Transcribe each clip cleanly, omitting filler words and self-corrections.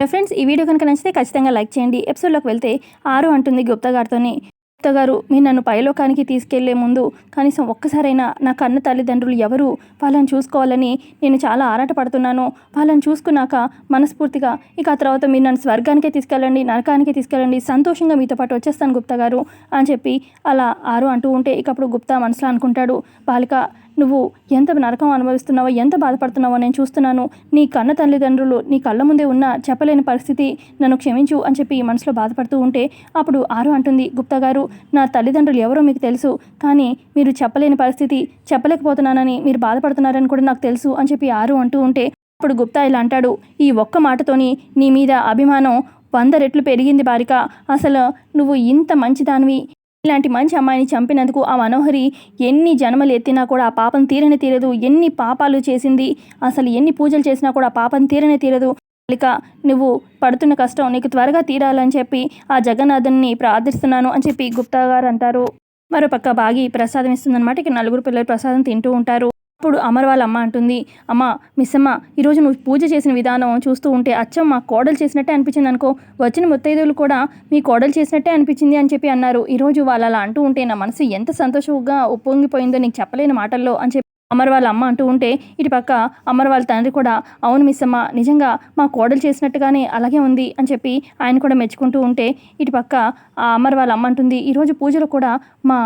Friends, ఈ video కనుక నచ్చితే ఖచ్చితంగా లైక్ చేయండి. ఎపిసోడ్లోకి వెళ్తే ఆరు అంటుంది గుప్తా గారితోని, గుప్తా గారు మీరు నన్ను పైలోకానికి తీసుకెళ్లే ముందు కనీసం ఒక్కసారైనా నా కన్న తల్లిదండ్రులు ఎవరు వాళ్ళని చూసుకోవాలని నేను చాలా ఆరాటపడుతున్నాను. వాళ్ళని చూసుకున్నాక మనస్ఫూర్తిగా ఇక ఆ తర్వాత మీరు నన్ను స్వర్గానికే తీసుకెళ్ళండి, నరకానికి తీసుకెళ్ళండి, సంతోషంగా మీతో పాటు వచ్చేస్తాను గుప్తా గారు అని చెప్పి అలా ఆరు అంటూ ఉంటే ఇక అప్పుడు గుప్తా మనసులో అనుకుంటాడు, బాలిక నువ్వు ఎంత నరకం అనుభవిస్తున్నావో, ఎంత బాధపడుతున్నావో నేను చూస్తున్నాను. నీ కన్న తల్లిదండ్రులు నీ కళ్ళ ముందే ఉన్న చెప్పలేని పరిస్థితి, నన్ను క్షమించు అని చెప్పి మనసులో బాధపడుతూ ఉంటే అప్పుడు ఆరు అంటుంది, గుప్తా గారు నా తల్లిదండ్రులు ఎవరో మీకు తెలుసు, కానీ మీరు చెప్పలేని పరిస్థితి, చెప్పలేకపోతున్నానని మీరు బాధపడుతున్నారని కూడా నాకు తెలుసు అని చెప్పి ఆరు అంటూ ఉంటే అప్పుడు గుప్తా ఇలా అంటాడు, ఈ ఒక్క మాటతోని నీ మీద అభిమానం 100 రెట్లు పెరిగింది బాలిక. అసలు నువ్వు ఇంత మంచిదానివి, ఇలాంటి మంచి అమ్మాయిని చంపినందుకు ఆ మనోహరి ఎన్ని జన్మలు ఎత్తినా కూడా ఆ పాపం తీరనే తీరదు. ఎన్ని పాపాలు చేసింది, అసలు ఎన్ని పూజలు చేసినా కూడా ఆ పాపం తీరనే తీరదు. బాలిక నువ్వు పడుతున్న కష్టం నీకు త్వరగా తీరాలని చెప్పి ఆ జగన్నాథుని ప్రార్థిస్తున్నాను అని చెప్పి గుప్తా గారు అంటారు. మరోపక్క బాగి ప్రసాదం ఇస్తుందన్నమాట. ఇక నలుగురు పిల్లలు ప్రసాదం తింటూ ఉంటారు. అప్పుడు అమర్ వాళ్ళ అమ్మ అంటుంది, అమ్మ మిస్సమ్మ ఈరోజు నువ్వు పూజ చేసిన విధానం చూస్తూ ఉంటే అచ్చం మా కోడలు చేసినట్టే అనిపించింది అనుకో, వచ్చిన ముత్తైదువులు కూడా మీ కోడలు చేసినట్టే అనిపించింది అని చెప్పి అన్నారు. ఈరోజు వాళ్ళు అలా అంటూ ఉంటే నా మనసు ఎంత సంతోషంగా ఉప్పొంగిపోయిందో నీకు చెప్పలేని మాటల్లో అని చెప్పి అమర్ వాళ్ళ అమ్మ అంటూ ఉంటే ఇటు పక్క అమర్ వాళ్ళ తండ్రి కూడా, అవును మిస్సమ్మ నిజంగా మా కోడలు చేసినట్టుగానే అలాగే ఉంది అని చెప్పి ఆయన కూడా మెచ్చుకుంటూ ఉంటే ఇటు పక్క ఆ అమర్ వాళ్ళ అమ్మ అంటుంది, ఈరోజు పూజలో కూడా మా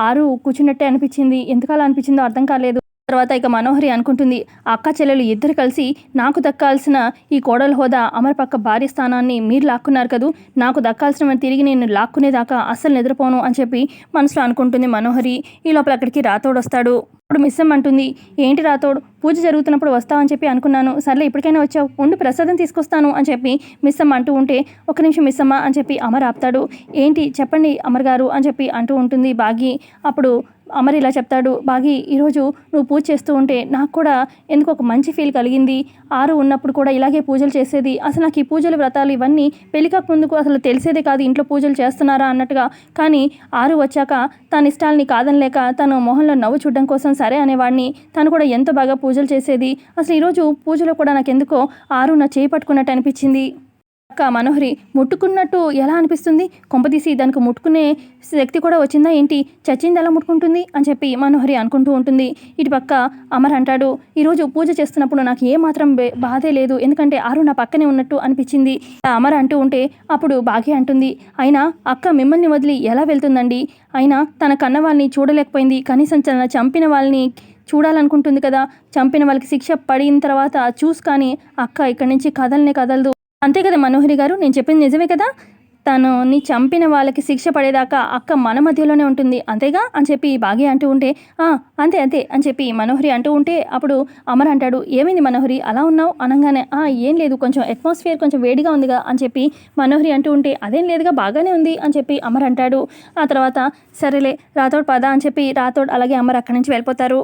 ఆరు కూర్చున్నట్టే అనిపించింది, ఎందుకలా అనిపించిందో అర్థం కాలేదు. తర్వాత ఇక మనోహరి అనుకుంటుంది, అక్క చెల్లెలు ఇద్దరు కలిసి నాకు దక్కాల్సిన ఈ కోడల హోదా అమర్ పక్క భార్య స్థానాన్ని మీరు లాక్కున్నారు కదూ, నాకు దక్కాల్సిన తిరిగి నేను లాక్కునేదాకా అస్సలు నిద్రపోను అని చెప్పి మనసులో అనుకుంటుంది మనోహరి. ఈ లోపల అక్కడికి రాతోడు వస్తాడు. ఇప్పుడు మిస్సమ్మ అంటుంది, ఏంటి రాతోడు పూజ జరుగుతున్నప్పుడు వస్తావని చెప్పి అనుకున్నాను, సర్లే ఇప్పటికైనా వచ్చావు, ఉండి ప్రసాదం తీసుకొస్తాను అని చెప్పి మిస్సమ్మ అంటూ ఉంటే ఒక నిమిషం మిస్సమ్మ అని చెప్పి అమర్ ఆపుతాడు. ఏంటి చెప్పండి అమర్ గారు అని చెప్పి అంటూ ఉంటుంది బాగి. అప్పుడు అమర్ ఇలా చెప్తాడు, బాగి ఈరోజు నువ్వు పూజ చేస్తూ ఉంటే నాకు కూడా ఎందుకు ఒక మంచి ఫీల్ కలిగింది. ఆరు ఉన్నప్పుడు కూడా ఇలాగే పూజలు చేసేది, అసలు నాకు ఈ పూజలు వ్రతాలు ఇవన్నీ పెళ్ళికాక ముందుకు అసలు తెలిసేదే కాదు, ఇంట్లో పూజలు చేస్తున్నారా అన్నట్టుగా. కానీ ఆరు వచ్చాక తన ఇష్టాలని కాదనలేక తను మొహంలో నవ్వు చూడడం కోసం సరే అనేవాడిని, తను కూడా ఎంతో బాగా పూజలు చేసేది. అసలు ఈరోజు పూజలో కూడా నాకు ఎందుకో ఆరు నా చేయి పట్టుకున్నట్టు అనిపించింది. అక్క మనోహరి ముట్టుకున్నట్టు ఎలా అనిపిస్తుంది, కొంపదీసి దానికి ముట్టుకునే శక్తి కూడా వచ్చిందా ఏంటి, చచ్చింది ఎలా ముట్టుకుంటుంది అని చెప్పి మనోహరి అనుకుంటూ ఉంటుంది. ఇటు పక్క అమర్ అంటాడు, ఈరోజు పూజ చేస్తున్నప్పుడు నాకు ఏమాత్రం బాధే లేదు, ఎందుకంటే ఆరు నా పక్కనే ఉన్నట్టు అనిపించింది అమర్ అంటూ ఉంటే అప్పుడు బాగి అంటుంది, అయినా అక్క మిమ్మల్ని వదిలి ఎలా వెళ్తుందండి, అయినా తన కన్న వాళ్ళని చూడలేకపోయింది, కనీసం తన చంపిన వాళ్ళని చూడాలనుకుంటుంది కదా, చంపిన వాళ్ళకి శిక్ష పడిన తర్వాత చూసి కానీ అక్క ఇక్కడి నుంచి కదలనే కదలదు. అంతే కదా మనోహరి గారు, నేను చెప్పింది నిజమే కదా, తనని చంపిన వాళ్ళకి శిక్ష పడేదాకా అక్క మన మధ్యలోనే ఉంటుంది అంతేగా అని చెప్పి బాగి అంటూ ఉంటే అంతే అంతే అని చెప్పి మనోహరి అంటూ ఉంటే అప్పుడు అమర్ అంటాడు, ఏమైంది మనోహరి అలా ఉన్నావు అనగానే ఏం లేదు, కొంచెం అట్మాస్ఫియర్ కొంచెం వేడిగా ఉందిగా అని చెప్పి మనోహరి అంటూ ఉంటే అదేం లేదుగా బాగానే ఉంది అని చెప్పి అమర్ అంటాడు. ఆ తర్వాత సరేలే రాతోడు పద అని చెప్పి రాతోడు అలాగే అమర్ అక్కడి నుంచి వెళ్ళిపోతారు.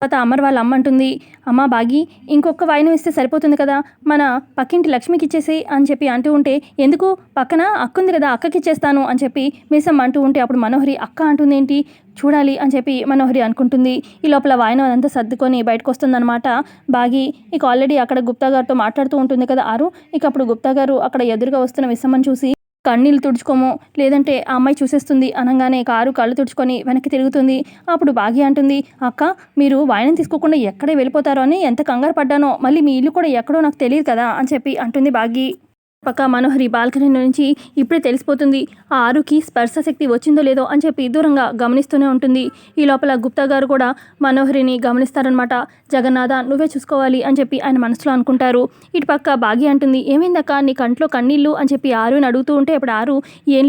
తర్వాత అమర్ వాళ్ళ అమ్మ అంటుంది, అమ్మ బాగి ఇంకొక వాయినం ఇస్తే సరిపోతుంది కదా, మన పక్కింటి లక్ష్మికి ఇచ్చేసి అని చెప్పి అంటూ ఉంటే, ఎందుకు పక్కన అక్క ఉంది కదా అక్కకి ఇచ్చేస్తాను అని చెప్పి మిస్సమ్మ అంటూ ఉంటే అప్పుడు మనోహరి అక్క అంటుంది ఏంటి చూడాలి అని చెప్పి మనోహరి అనుకుంటుంది. ఈ లోపల వాయినం అదంతా సర్దుకొని బయటకు వస్తుందన్నమాట బాగి. ఇక ఆల్రెడీ అక్కడ గుప్తా గారితో మాట్లాడుతూ ఉంటుంది కదా ఆరు. ఇక అప్పుడు గుప్తా గారు అక్కడ ఎదురుగా వస్తున్న మిస్సమ్మని చూసి కన్నీళ్ళు తుడుచుకోము లేదంటే ఆ అమ్మాయి చూసేస్తుంది అనగానే కారు కళ్ళు తుడుచుకొని వెనక్కి తిరుగుతుంది. అప్పుడు బాగి అంటుంది, అక్క మీరు వాయినం తీసుకోకుండా ఎక్కడే వెళ్ళిపోతారో అని ఎంత కంగారు పడ్డానో, మళ్ళీ మీ ఇల్లు కూడా ఎక్కడో నాకు తెలియదు కదా అని చెప్పి అంటుంది బాగి. పక్క మనోహరి బాల్కనీ నుంచి ఇప్పుడే తెలిసిపోతుంది ఆ ఆరుకి స్పర్శ శక్తి వచ్చిందో లేదో అని చెప్పి దూరంగా గమనిస్తూనే ఉంటుంది. ఈ లోపల గుప్తా గారు కూడా మనోహరిని గమనిస్తారనమాట. జగన్నాథ నువ్వే చూసుకోవాలి అని చెప్పి ఆయన మనసులో అనుకుంటారు. ఇటు పక్క బాగి అంటుంది, ఏమైందక్క నీ కంట్లో కన్నీళ్ళు అని చెప్పి ఆరుని అడుగుతూ ఉంటే అప్పుడు ఆరు ఏం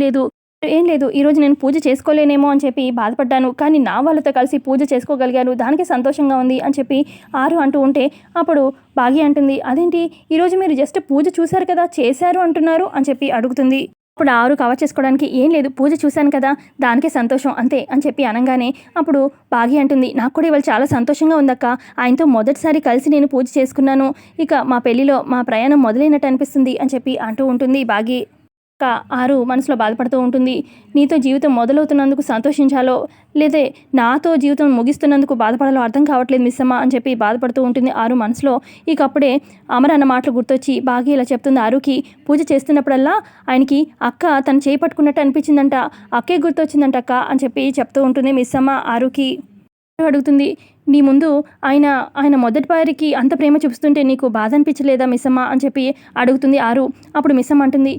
లేదు ఈరోజు నేను పూజ చేసుకోలేనేమో అని చెప్పి బాధపడ్డాను, కానీ నా వాళ్ళతో కలిసి పూజ చేసుకోగలిగాను, దానికి సంతోషంగా ఉంది అని చెప్పి ఆరు అంటూ ఉంటే అప్పుడు బాగి అంటుంది, అదేంటి ఈరోజు మీరు జస్ట్ పూజ చూశారు కదా చేశారు అంటున్నారు అని చెప్పి అడుగుతుంది. అప్పుడు ఆరు కవర్ చేసుకోవడానికి ఏం లేదు పూజ చూశాను కదా దానికే సంతోషం అంతే అని చెప్పి అనగానే అప్పుడు బాగి అంటుంది, నాకు కూడా ఇవాళ చాలా సంతోషంగా ఉందక్క, ఆయనతో మొదటిసారి కలిసి నేను పూజ చేసుకున్నాను, ఇక మా పెళ్లిలో మా ప్రయాణం మొదలైనట్టు అనిపిస్తుంది అని చెప్పి అంటూ ఉంటుంది బాగి. ఆరు మనసులో బాధపడుతూ ఉంటుంది. నీతో జీవితం మొదలవుతున్నందుకు సంతోషించాలో లేదే నాతో జీవితం ముగిస్తున్నందుకు బాధపడాలో అర్థం కావట్లేదు మిస్సమ్మ అని చెప్పి బాధపడుతూ ఉంటుంది ఆరు మనసులో. ఇక అప్పుడే అమర్ అన్న మాటలు గుర్తొచ్చి బాగా ఇలా చెప్తుంది ఆరుకి. పూజ చేస్తున్నప్పుడల్లా ఆయనకి అక్క తను చేయి పట్టుకున్నట్టు అనిపించిందంట, అక్కే గుర్తొచ్చిందంట అక్క అని చెప్పి చెప్తూ ఉంటుంది మిస్సమ్మ ఆరుకి. అడుగుతుంది, నీ ముందు ఆయన ఆయన మొదటి వారికి అంత ప్రేమ చూపిస్తుంటే నీకు బాధ అనిపించలేదా మిస్సమ్మ అని చెప్పి అడుగుతుంది ఆరు. అప్పుడు మిస్సమ్మ అంటుంది,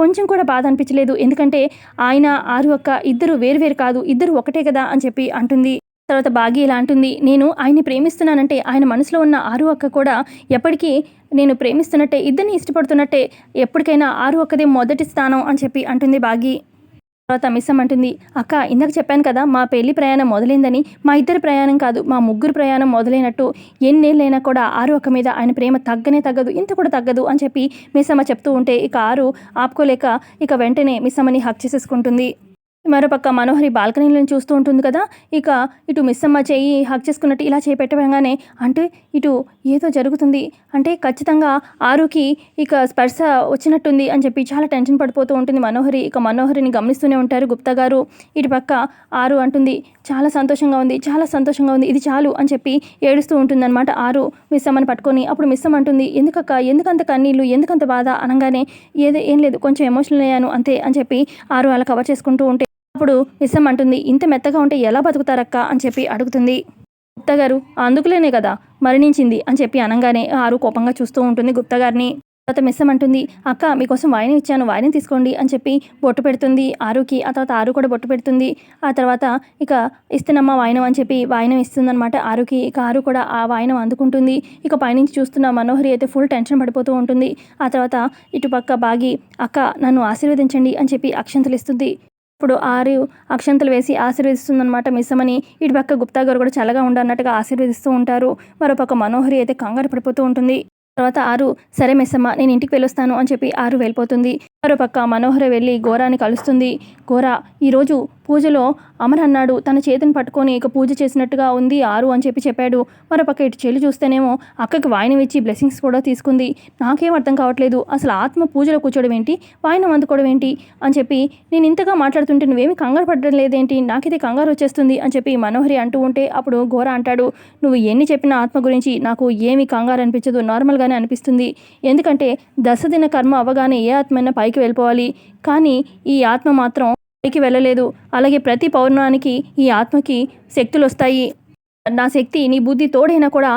కొంచెం కూడా బాధ అనిపించలేదు, ఎందుకంటే ఆయన ఆరు అక్క ఇద్దరు వేరు కాదు, ఇద్దరు ఒకటే కదా అని చెప్పి అంటుంది. తర్వాత బాగి ఇలా అంటుంది, నేను ఆయన్ని ప్రేమిస్తున్నానంటే ఆయన మనసులో ఉన్న ఆరు అక్క కూడా ఎప్పటికీ నేను ప్రేమిస్తున్నట్టే, ఇద్దరిని ఇష్టపడుతున్నట్టే, ఎప్పటికైనా ఆరు అక్కదే మొదటి స్థానం అని చెప్పి అంటుంది బాగి. తర్వాత మిస్సమ్మ అంటుంది, అక్క ఇందాక చెప్పాను కదా మా పెళ్లి ప్రయాణం మొదలైందని, మా ఇద్దరి ప్రయాణం కాదు మా ముగ్గురు ప్రయాణం మొదలైనట్టు, ఎన్నేళ్ళైనా కూడా ఆరు అక్క మీద ఆయన ప్రేమ తగ్గదు, ఇంత కూడా తగ్గదు అని చెప్పి మిస్సమ్మ చెప్తూ ఉంటే ఇక ఆరు ఆపుకోలేక ఇక వెంటనే మిస్సమ్మని హక్ చేసేసుకుంటుంది. మరోపక్క మనోహరి బాల్కనీలను చూస్తూ ఉంటుంది కదా. ఇక ఇటు మిస్సమ్మ చేయి హక్ చేసుకున్నట్టు ఇలా చేయి పెట్టగానే అంటే ఇటు ఏదో జరుగుతుంది, అంటే ఖచ్చితంగా ఆరుకి ఇక స్పర్శ వచ్చినట్టుంది అని చెప్పి చాలా టెన్షన్ పడిపోతూ ఉంటుంది మనోహరి. ఇక మనోహరిని గమనిస్తూనే ఉంటారు గుప్తా గారు. ఇటు పక్క ఆరు అంటుంది, చాలా సంతోషంగా ఉంది, ఇది చాలు అని చెప్పి ఏడుస్తూ ఉంటుందన్నమాట ఆరు మిస్సమ్మని పట్టుకొని. అప్పుడు మిస్సమ్మ అంటుంది, ఎందుకక్క ఎందుకంత కన్నీళ్ళు, ఎందుకంత బాధ అనగానే ఏం లేదు కొంచెం ఎమోషనల్ అయ్యాను అంతే అని చెప్పి ఆరు అలా కవర్ చేసుకుంటూ ఉంటే అప్పుడు మిస్సమ్మ అంటుంది, ఇంత మెత్తగా ఉంటే ఎలా బతుకుతారక్క అని చెప్పి అడుగుతుంది. గుప్తా గారు అందుకులేనే కదా మరణించింది అని చెప్పి అనగానే ఆరు కోపంగా చూస్తూ ఉంటుంది గుప్తా గారిని. తర్వాత మిస్సమ్మ అంటుంది, అక్క మీకోసం వాయినం ఇచ్చాను, వాయినం తీసుకోండి అని చెప్పి బొట్టు పెడుతుంది ఆరుకి. ఆ తర్వాత ఆరు కూడా బొట్టు పెడుతుంది. ఆ తర్వాత ఇక ఇస్తున్నమ్మ వాయినం అని చెప్పి వాయినం ఇస్తుందన్నమాట ఆరుకి. ఇక ఆరు కూడా ఆ వాయినం అందుకుంటుంది. ఇక పైనుంచి చూస్తున్న మనోహరి అయితే ఫుల్ టెన్షన్ పడిపోతూ ఉంటుంది. ఆ తర్వాత ఇటుపక్క బాగి, అక్క నన్ను ఆశీర్వదించండి అని చెప్పి అక్షంతలు ఇస్తుంది. ఇప్పుడు ఆరు అక్షంతలు వేసి ఆశీర్వదిస్తుందన్నమాట మిస్సమ్మని. ఇటు పక్క గుప్తా గారు కూడా చల్లగా ఉండన్నట్టుగా ఆశీర్వదిస్తూ ఉంటారు. మరోపక్క మనోహరి అయితే కంగారు పడిపోతూ ఉంటుంది. తర్వాత ఆరు, సరే మిస్సమ్మ నేను ఇంటికి వెళ్ళొస్తాను అని చెప్పి ఆరు వెళ్ళిపోతుంది. మరోపక్క మనోహరి వెళ్ళి గోరాని కలుస్తుంది. గోరా ఈరోజు పూజలో అమర్ అన్నాడు తన చేతిని పట్టుకొని ఇక పూజ చేసినట్టుగా ఉంది ఆరు అని చెప్పి చెప్పాడు. మరోపక్క ఇటు చెల్లి చూస్తేనేమో అక్కకి వాయినం ఇచ్చి బ్లెస్సింగ్స్ కూడా తీసుకుంది. నాకేం అర్థం కావట్లేదు, అసలు ఆత్మ పూజలో కూర్చోవడం ఏంటి, వాయినం అందుకోవడం ఏంటి అని చెప్పి నేను ఇంతగా మాట్లాడుతుంటే నువ్వేమి కంగారు పడడం లేదేంటి, నాకైతే కంగారు వచ్చేస్తుంది అని చెప్పి మనోహరి అంటూ ఉంటే అప్పుడు గోరా అంటాడు, నువ్వు ఎన్ని చెప్పిన ఆత్మ గురించి నాకు ఏమీ కంగారు అనిపించదు, నార్మల్గానే అనిపిస్తుంది. ఎందుకంటే దశదిన కర్మ అవ్వగానే ఏ ఆత్మైనా పైకి వెళ్ళిపోవాలి, కానీ ఈ ఆత్మ మాత్రం పైకి వెళ్ళలేదు. అలాగే ప్రతి పౌర్ణానికి ఈ ఆత్మకి శక్తులు వస్తాయి. నా శక్తి నీ బుద్ధి తోడైనా కూడా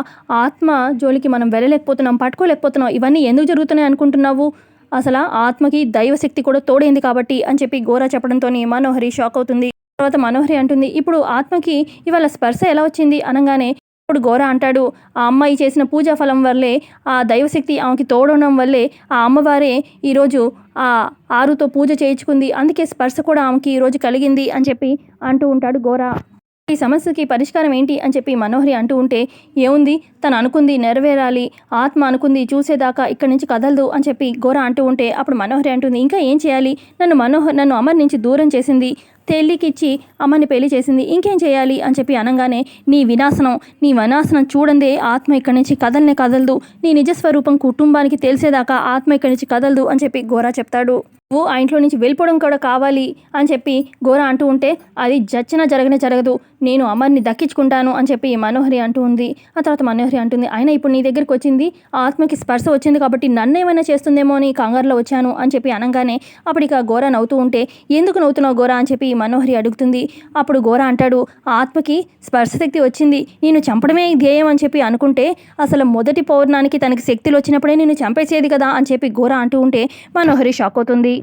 ఆత్మ జోలికి మనం వెళ్ళలేకపోతున్నాం, పట్టుకోలేకపోతున్నాం. ఇవన్నీ ఎందుకు జరుగుతున్నాయి అనుకుంటున్నావు, అసలు ఆత్మకి దైవశక్తి కూడా తోడైంది కాబట్టి అని చెప్పి గోరా చెప్పడంతో మనోహరి షాక్ అవుతుంది. తర్వాత మనోహరి అంటుంది, ఇప్పుడు ఆత్మకి ఇవాళ స్పర్శ ఎలా వచ్చింది అనగానే ఇప్పుడు గోరా అంటాడు, ఆ అమ్మాయి చేసిన పూజా ఫలం వల్లే, ఆ దైవశక్తి ఆమెకి తోడడం వల్లే ఆ అమ్మవారే ఈరోజు ఆ ఆరుతో పూజ చేయించుకుంది, అందుకే స్పర్శ కూడా ఆమెకి ఈరోజు కలిగింది అని చెప్పి అంటూ ఉంటాడు గోరా. ఈ సమస్యకి పరిష్కారం ఏంటి అని చెప్పి మనోహరి అంటూ ఉంటే, ఏముంది తను అనుకుంది నెరవేరాలి, ఆత్మ అనుకుంది చూసేదాకా ఇక్కడి నుంచి కదలదు అని చెప్పి గోరా అంటూ ఉంటే అప్పుడు మనోహరి అంటుంది, ఇంకా ఏం చేయాలి, నన్ను అమర్ నుంచి దూరం చేసింది, తేలికిచ్చి అమ్మని పెళ్లి చేసింది, ఇంకేం చేయాలి అని చెప్పి అనగానే నీ వినాశనం చూడందే ఆత్మ ఇక్కడి నుంచి కదలదు, నీ నిజస్వరూపం కుటుంబానికి తెలిసేదాకా ఆత్మ ఇక్కడి నుంచి కదలదు అని చెప్పి గోరా చెప్తాడు. నువ్వు ఆ ఇంట్లో నుంచి వెళ్ళిపోవడం కూడా కావాలి అని చెప్పి గోరా అంటూ ఉంటే, అది జరగదు, నేను అమర్ని దక్కించుకుంటాను అని చెప్పి మనోహరి అంటూ ఉంది. ఆ తర్వాత మనోహరి అంటుంది, అయినా ఇప్పుడు నీ దగ్గరికి వచ్చింది ఆత్మకి స్పర్శ వచ్చింది కాబట్టి నన్ను ఏమైనా చేస్తుందేమో అని కంగారులో వచ్చాను అని చెప్పి అనగానే అప్పుడు ఇక గోరా నవ్వుతూ ఉంటే, ఎందుకు నవ్వుతున్నావు గోరా అని చెప్పి మనోహరి అడుగుతుంది. అప్పుడు గోరా అంటాడు, ఆత్మకి స్పర్శశక్తి వచ్చింది, నేను చంపడమే ధ్యేయం అని చెప్పి అనుకుంటే అసలు మొదటి పౌర్ణానికి తనకి శక్తులు వచ్చినప్పుడే నేను చంపేసేది కదా అని చెప్పి గోరా అంటూ ఉంటే మనోహరి షాక్ అవుతుంది.